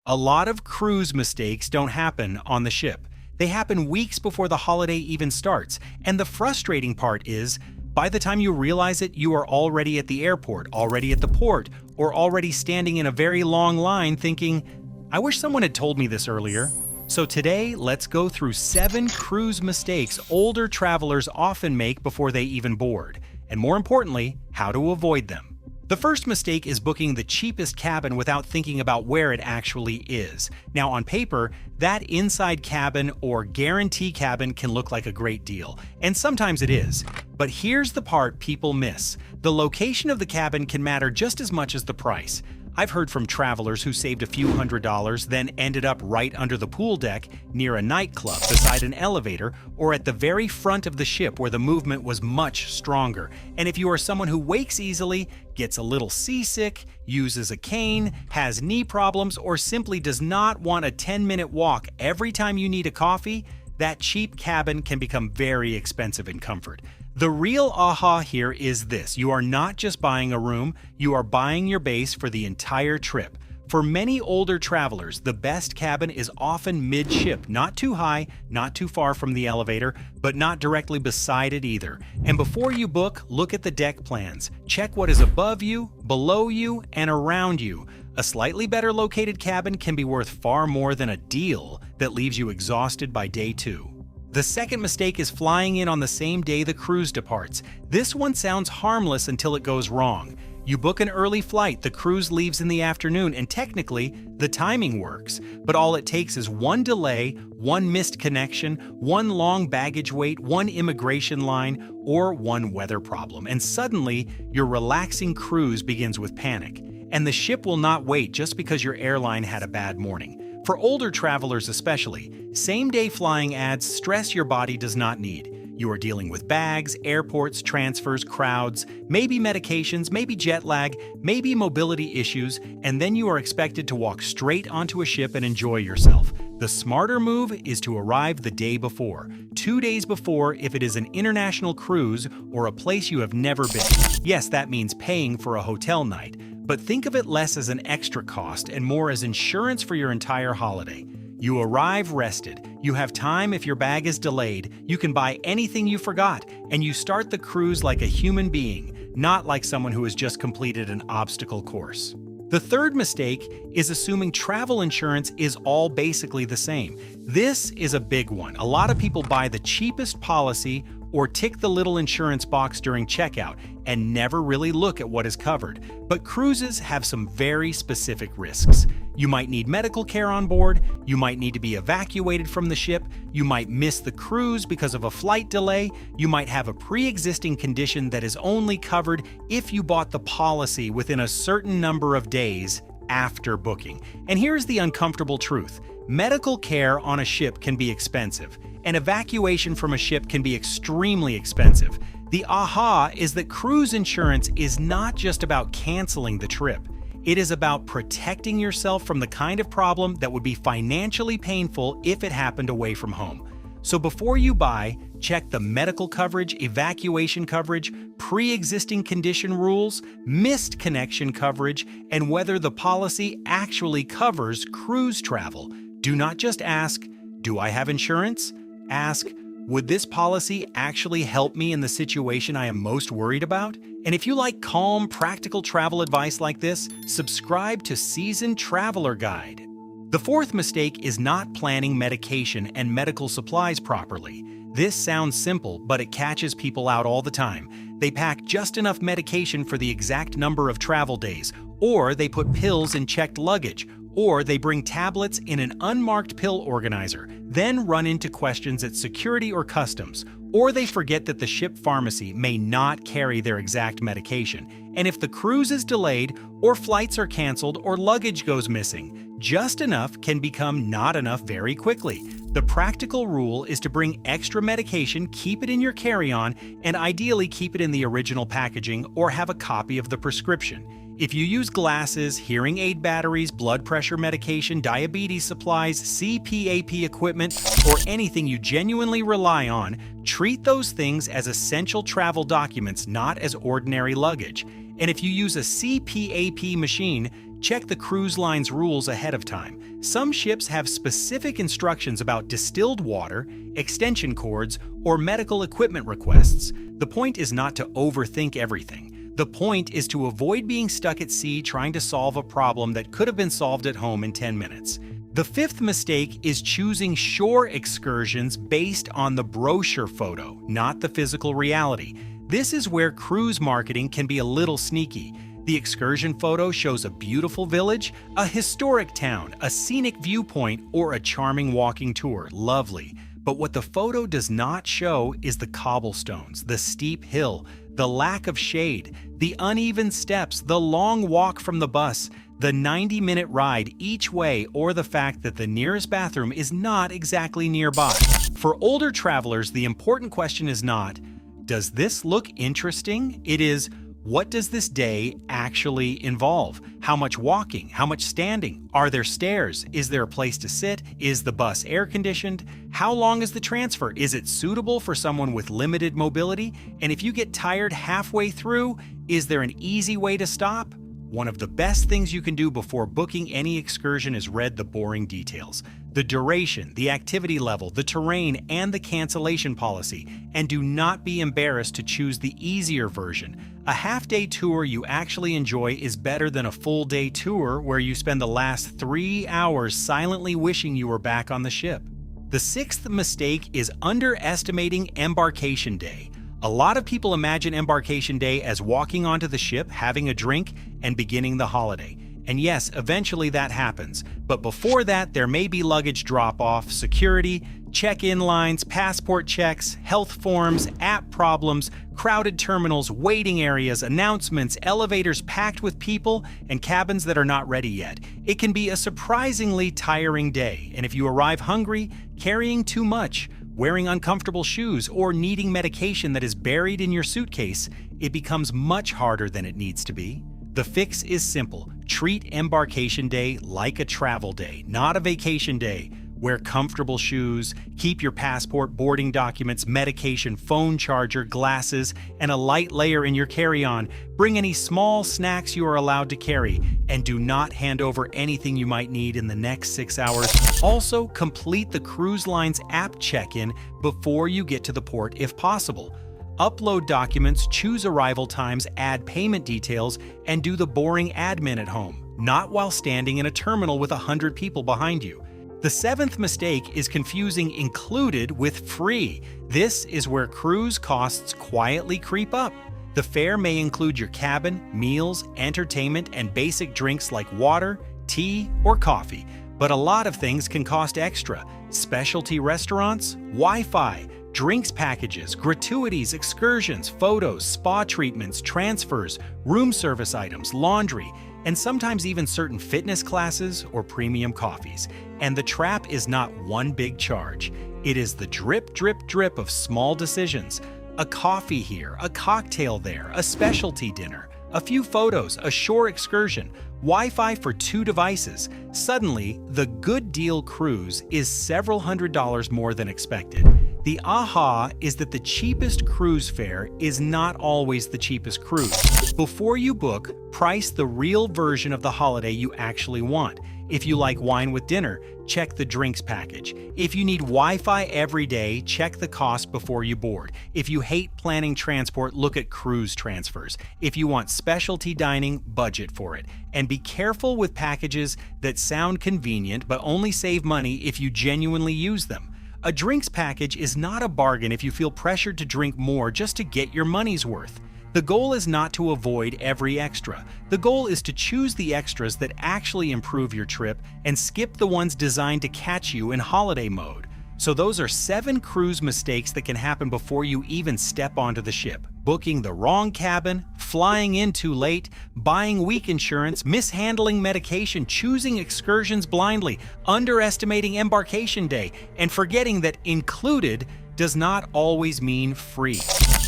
A lot of cruise mistakes don't happen on the ship. They happen weeks before the holiday even starts, and the frustrating part is, by the time you realize it, you are already at the airport, already at the port, or already standing in a very long line thinking, I wish someone had told me this earlier. So today, let's go through 7 cruise mistakes older travelers often make before they even board, and more importantly, how to avoid them. The first mistake is booking the cheapest cabin without thinking about where it actually is. Now, on paper, that inside cabin or guarantee cabin can look like a great deal, and sometimes it is. But here's the part people miss. The location of the cabin can matter just as much as the price. I've heard from travelers who saved a few $100s, then ended up right under the pool deck, near a nightclub, beside an elevator, or at the very front of the ship where the movement was much stronger. And if you are someone who wakes easily, gets a little seasick, uses a cane, has knee problems, or simply does not want a 10-minute walk every time you need a coffee, that cheap cabin can become very expensive in comfort. The real aha here is this: you are not just buying a room, you are buying your base for the entire trip. For many older travelers, the best cabin is often mid-ship, not too high, not too far from the elevator, but not directly beside it either. And before you book, look at the deck plans. Check what is above you, below you, and around you. A slightly better located cabin can be worth far more than a deal that leaves you exhausted by day 2. The second mistake is flying in on the same day the cruise departs. This one sounds harmless until it goes wrong. You book an early flight, the cruise leaves in the afternoon, and technically, the timing works. But all it takes is one delay, one missed connection, one long baggage wait, one immigration line, or one weather problem, and suddenly, your relaxing cruise begins with panic. And the ship will not wait just because your airline had a bad morning. For older travelers especially, same-day flying adds stress your body does not need. You are dealing with bags, airports, transfers, crowds, maybe medications, maybe jet lag, maybe mobility issues, and then you are expected to walk straight onto a ship and enjoy yourself. The smarter move is to arrive the day before, 2 days before if it is an international cruise or a place you have never been. Yes, that means paying for a hotel night. But think of it less as an extra cost and more as insurance for your entire holiday. You arrive rested, you have time if your bag is delayed, you can buy anything you forgot, and you start the cruise like a human being, not like someone who has just completed an obstacle course. The third mistake is assuming travel insurance is all basically the same. This is a big one. A lot of people buy the cheapest policy or tick the little insurance box during checkout and never really look at what is covered. But cruises have some very specific risks. You might need medical care on board, you might need to be evacuated from the ship, you might miss the cruise because of a flight delay, you might have a pre-existing condition that is only covered if you bought the policy within a certain number of days after booking. And here's the uncomfortable truth: medical care on a ship can be expensive, and evacuation from a ship can be extremely expensive. The aha is that cruise insurance is not just about canceling the trip. It is about protecting yourself from the kind of problem that would be financially painful if it happened away from home. So before you buy, check the medical coverage, evacuation coverage, pre-existing condition rules, missed connection coverage, and whether the policy actually covers cruise travel. Do not just ask, "Do I have insurance?" Ask, "Would this policy actually help me in the situation I am most worried about?" And if you like calm, practical travel advice like this, subscribe to Seasoned Traveler Guide. The fourth mistake is not planning medication and medical supplies properly. This sounds simple, but it catches people out all the time. They pack just enough medication for the exact number of travel days, or they put pills in checked luggage, or they bring tablets in an unmarked pill organizer, then run into questions at security or customs, or they forget that the ship pharmacy may not carry their exact medication. And if the cruise is delayed, or flights are canceled, or luggage goes missing, just enough can become not enough very quickly. The practical rule is to bring extra medication, keep it in your carry-on, and ideally keep it in the original packaging or have a copy of the prescription. If you use glasses, hearing aid batteries, blood pressure medication, diabetes supplies, CPAP equipment, or anything you genuinely rely on, treat those things as essential travel documents, not as ordinary luggage. And if you use a CPAP machine, check the cruise line's rules ahead of time. Some ships have specific instructions about distilled water, extension cords, or medical equipment requests. The point is not to overthink everything. The point is to avoid being stuck at sea trying to solve a problem that could have been solved at home in 10 minutes. The fifth mistake is choosing shore excursions based on the brochure photo, not the physical reality. This is where cruise marketing can be a little sneaky. The excursion photo shows a beautiful village, a historic town, a scenic viewpoint, or a charming walking tour. Lovely. But what the photo does not show is the cobblestones, the steep hill, the lack of shade, the uneven steps, the long walk from the bus, the 90-minute ride each way, or the fact that the nearest bathroom is not exactly nearby. For older travelers, the important question is not, does this look interesting? It is, what does this day actually involve? How much walking? How much standing? Are there stairs? Is there a place to sit? Is the bus air-conditioned? How long is the transfer? Is it suitable for someone with limited mobility? And if you get tired halfway through, is there an easy way to stop? One of the best things you can do before booking any excursion is read the boring details. The duration, the activity level, the terrain, and the cancellation policy. And do not be embarrassed to choose the easier version. A half-day tour you actually enjoy is better than a full-day tour where you spend the last 3 hours silently wishing you were back on the ship. The sixth mistake is underestimating embarkation day. A lot of people imagine embarkation day as walking onto the ship, having a drink, and beginning the holiday. And yes, eventually that happens. But before that, there may be luggage drop-off, security, check-in lines, passport checks, health forms, app problems, crowded terminals, waiting areas, announcements, elevators packed with people, and cabins that are not ready yet. It can be a surprisingly tiring day, and if you arrive hungry, carrying too much, wearing uncomfortable shoes, or needing medication that is buried in your suitcase, it becomes much harder than it needs to be. The fix is simple. Treat embarkation day like a travel day, not a vacation day. Wear comfortable shoes, keep your passport, boarding documents, medication, phone charger, glasses, and a light layer in your carry-on. Bring any small snacks you are allowed to carry, and do not hand over anything you might need in the next 6 hours. Also, complete the cruise line's app check-in before you get to the port if possible. Upload documents, choose arrival times, add payment details, and do the boring admin at home, not while standing in a terminal with 100 people behind you. The seventh mistake is confusing included with free. This is where cruise costs quietly creep up. The fare may include your cabin, meals, entertainment, and basic drinks like water, tea, or coffee. But a lot of things can cost extra. Specialty restaurants, Wi-Fi, drinks packages, gratuities, excursions, photos, spa treatments, transfers, room service items, laundry, and sometimes even certain fitness classes or premium coffees. And the trap is not one big charge. It is the drip, drip, drip of small decisions. A coffee here, a cocktail there, a specialty dinner, a few photos, a shore excursion, Wi-Fi for 2 devices. Suddenly, the good deal cruise is several $100s more than expected. The aha is that the cheapest cruise fare is not always the cheapest cruise. Before you book, price the real version of the holiday you actually want. If you like wine with dinner, check the drinks package. If you need Wi-Fi every day, check the cost before you board. If you hate planning transport, look at cruise transfers. If you want specialty dining, budget for it. And be careful with packages that sound convenient but only save money if you genuinely use them. A drinks package is not a bargain if you feel pressured to drink more just to get your money's worth. The goal is not to avoid every extra. The goal is to choose the extras that actually improve your trip and skip the ones designed to catch you in holiday mode. So those are 7 cruise mistakes that can happen before you even step onto the ship. Booking the wrong cabin, flying in too late, buying weak insurance, mishandling medication, choosing excursions blindly, underestimating embarkation day, and forgetting that included does not always mean free.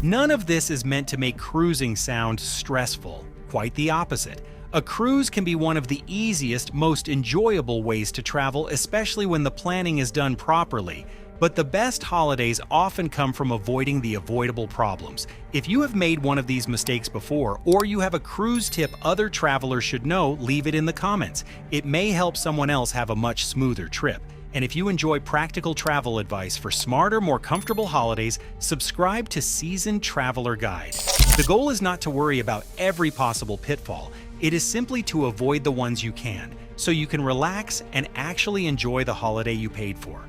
None of this is meant to make cruising sound stressful. Quite the opposite. A cruise can be one of the easiest, most enjoyable ways to travel, especially when the planning is done properly. But the best holidays often come from avoiding the avoidable problems. If you have made one of these mistakes before, or you have a cruise tip other travelers should know, leave it in the comments. It may help someone else have a much smoother trip. And if you enjoy practical travel advice for smarter, more comfortable holidays, subscribe to Seasoned Traveler Guide. The goal is not to worry about every possible pitfall. It is simply to avoid the ones you can, so you can relax and actually enjoy the holiday you paid for.